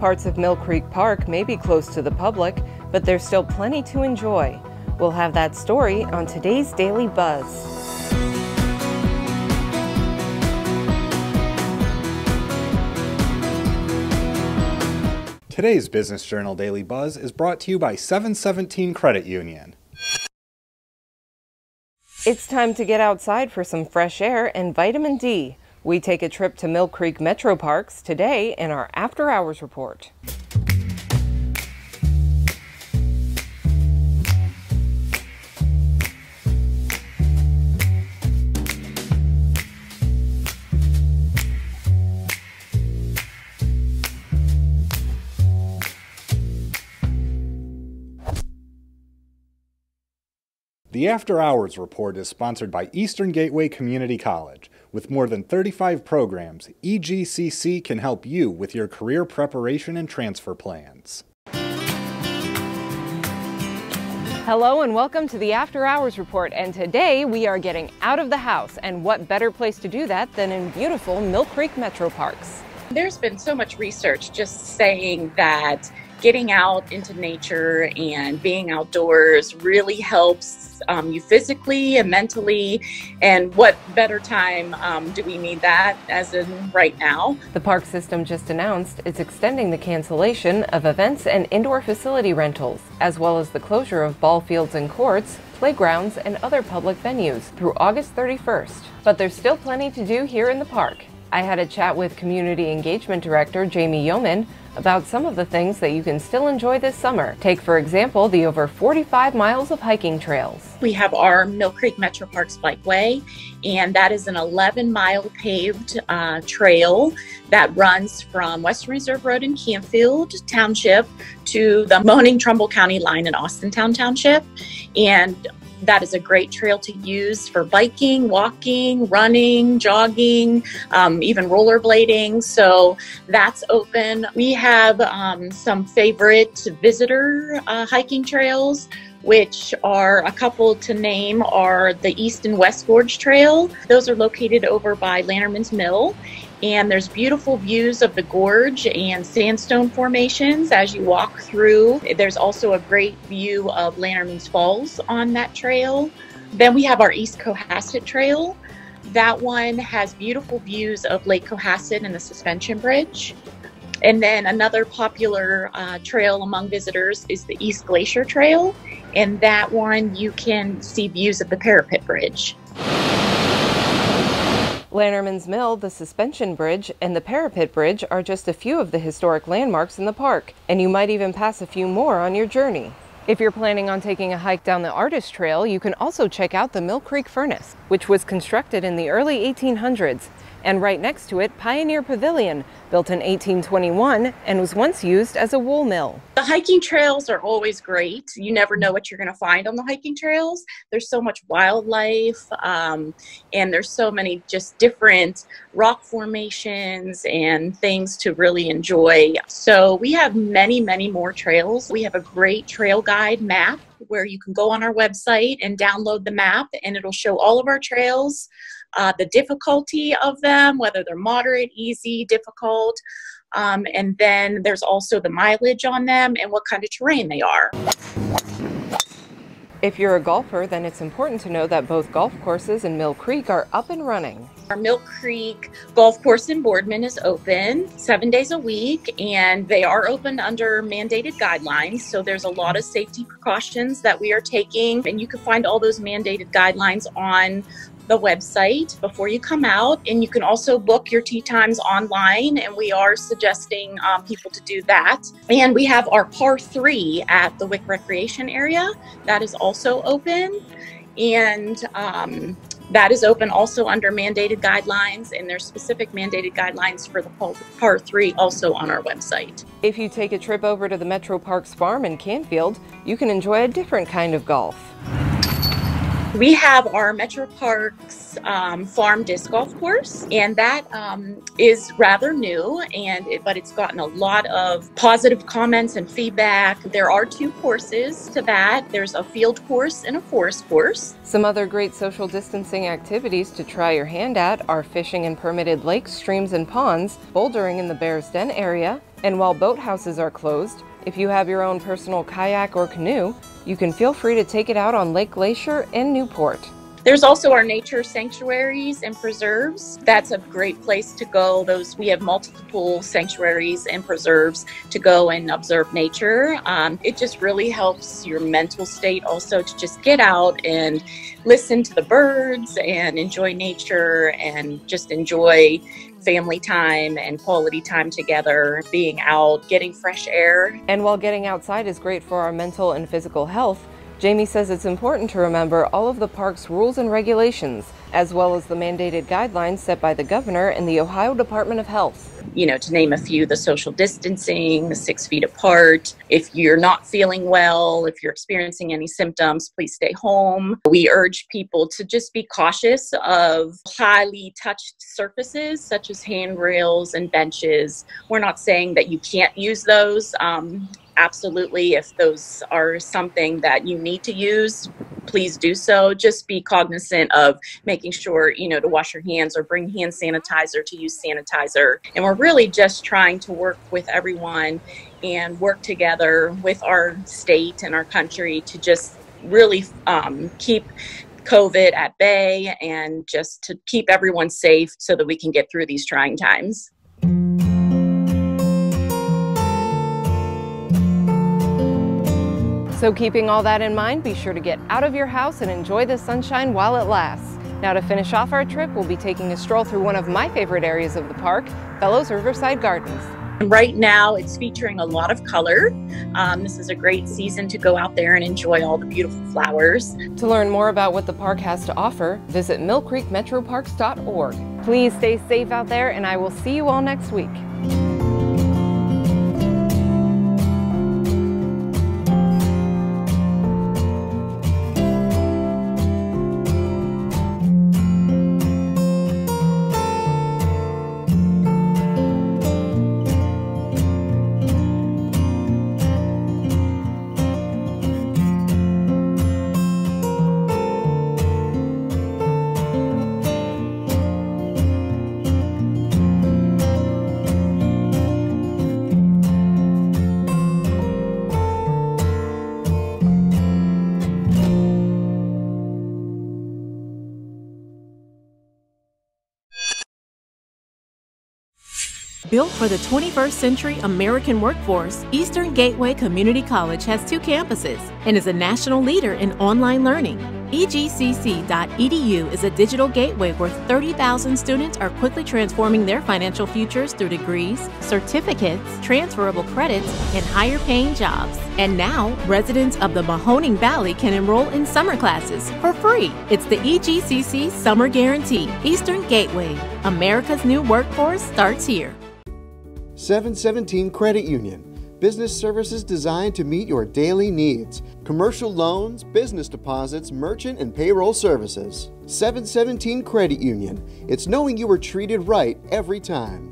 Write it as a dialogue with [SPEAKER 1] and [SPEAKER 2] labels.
[SPEAKER 1] Parts of Mill Creek Park may be close to the public, but there's still plenty to enjoy. We'll have that story on today's Daily Buzz.
[SPEAKER 2] Today's Business Journal Daily Buzz is brought to you by 717 Credit Union.
[SPEAKER 1] It's time to get outside for some fresh air and vitamin D. We take a trip to Mill Creek Metro Parks today in our After Hours Report.
[SPEAKER 2] The After Hours Report is sponsored by Eastern Gateway Community College. With more than 35 programs, EGCC can help you with your career preparation and transfer plans.
[SPEAKER 1] Hello and welcome to the After Hours Report, and today we are getting out of the house, and what better place to do that than in beautiful Mill Creek Metro Parks.
[SPEAKER 3] There's been so much research just saying that getting out into nature and being outdoors really helps you physically and mentally, and what better time do we need that as in right now?
[SPEAKER 1] The park system just announced it's extending the cancellation of events and indoor facility rentals, as well as the closure of ball fields and courts, playgrounds, and other public venues through August 31st. But there's still plenty to do here in the park. I had a chat with Community Engagement Director Jamie Yeoman about some of the things that you can still enjoy this summer. Take, for example, the over 45 miles of hiking trails.
[SPEAKER 3] We have our Mill Creek Metro Parks Bikeway, and that is an 11-mile paved trail that runs from Western Reserve Road in Canfield Township to the Mahoning-Trumbull County line in Austintown Township. And that is a great trail to use for biking, walking, running, jogging, even rollerblading. So that's open. We have some favorite visitor hiking trails, which are a couple to name are the East and West Gorge Trail. Those are located over by Lanterman's Mill. And there's beautiful views of the gorge and sandstone formations as you walk through. There's also a great view of Lanterman's Falls on that trail. Then we have our East Cohasset Trail. That one has beautiful views of Lake Cohasset and the Suspension Bridge. And then another popular trail among visitors is the East Glacier Trail. And that one you can see views of the Parapet Bridge.
[SPEAKER 1] Lanterman's Mill, the Suspension Bridge, and the Parapet Bridge are just a few of the historic landmarks in the park, and you might even pass a few more on your journey. If you're planning on taking a hike down the Artist Trail, you can also check out the Mill Creek Furnace, which was constructed in the early 1800s. And right next to it, Pioneer Pavilion, built in 1821 and was once used as a wool mill.
[SPEAKER 3] The hiking trails are always great. You never know what you're going to find on the hiking trails. There's so much wildlife, and there's so many just different rock formations and things to really enjoy. So we have many, many more trails. We have a great trail guide map where you can go on our website and download the map, and it'll show all of our trails, the difficulty of them, whether they're moderate, easy, difficult, and then there's also the mileage on them and what kind of terrain they are.
[SPEAKER 1] If you're a golfer, then it's important to know that both golf courses in Mill Creek are up and running.
[SPEAKER 3] Our Mill Creek Golf Course in Boardman is open 7 days a week, and they are open under mandated guidelines. So there's a lot of safety precautions that we are taking, and you can find all those mandated guidelines on the website before you come out. And you can also book your tee times online, and we are suggesting people to do that. And we have our par 3 at the Wick Recreation Area. That is also open, and that is open also under mandated guidelines, and there's specific mandated guidelines for the par 3 also on our website.
[SPEAKER 1] If you take a trip over to the Metro Parks Farm in Canfield, you can enjoy a different kind of golf.
[SPEAKER 3] We have our Metro Parks Farm Disc Golf Course, and that is rather new, but it's gotten a lot of positive comments and feedback. There are 2 courses to that. There's a field course and a forest course.
[SPEAKER 1] Some other great social distancing activities to try your hand at are fishing in permitted lakes, streams, and ponds, bouldering in the Bears Den area, And while boathouses are closed, if you have your own personal kayak or canoe, you can feel free to take it out on Lake Glacier in Newport.
[SPEAKER 3] There's also our nature sanctuaries and preserves. That's a great place to go. We have multiple sanctuaries and preserves to go and observe nature. It just really helps your mental state also to just get out and listen to the birds and enjoy nature and just enjoy family time and quality time together, being out, getting fresh air.
[SPEAKER 1] And while getting outside is great for our mental and physical health, Jamie says it's important to remember all of the park's rules and regulations, as well as the mandated guidelines set by the governor and the Ohio Department of Health.
[SPEAKER 3] You know, to name a few, the social distancing, the 6 feet apart. If you're not feeling well, if you're experiencing any symptoms, please stay home. We urge people to just be cautious of highly touched surfaces such as handrails and benches. We're not saying that you can't use those. Absolutely, if those are something that you need to use, please do so. Just be cognizant of making sure, to wash your hands or bring hand sanitizer, to use sanitizer. And we're really just trying to work with everyone and work together with our state and our country to just really keep COVID at bay and just to keep everyone safe so that we can get through these trying times.
[SPEAKER 1] So keeping all that in mind, be sure to get out of your house and enjoy the sunshine while it lasts. Now to finish off our trip, we'll be taking a stroll through one of my favorite areas of the park, Fellows Riverside Gardens.
[SPEAKER 3] Right now, it's featuring a lot of color. This is a great season to go out there and enjoy all the beautiful flowers.
[SPEAKER 1] To learn more about what the park has to offer, visit millcreekmetroparks.org. Please stay safe out there, and I will see you all next week.
[SPEAKER 4] Built for the 21st century American workforce, Eastern Gateway Community College has 2 campuses and is a national leader in online learning. EGCC.edu is a digital gateway where 30,000 students are quickly transforming their financial futures through degrees, certificates, transferable credits, and higher-paying jobs. And now, residents of the Mahoning Valley can enroll in summer classes for free. It's the EGCC Summer Guarantee. Eastern Gateway, America's new workforce starts here.
[SPEAKER 5] 717 Credit Union. Business services designed to meet your daily needs. Commercial loans, business deposits, merchant and payroll services. 717 Credit Union. It's knowing you were treated right every time.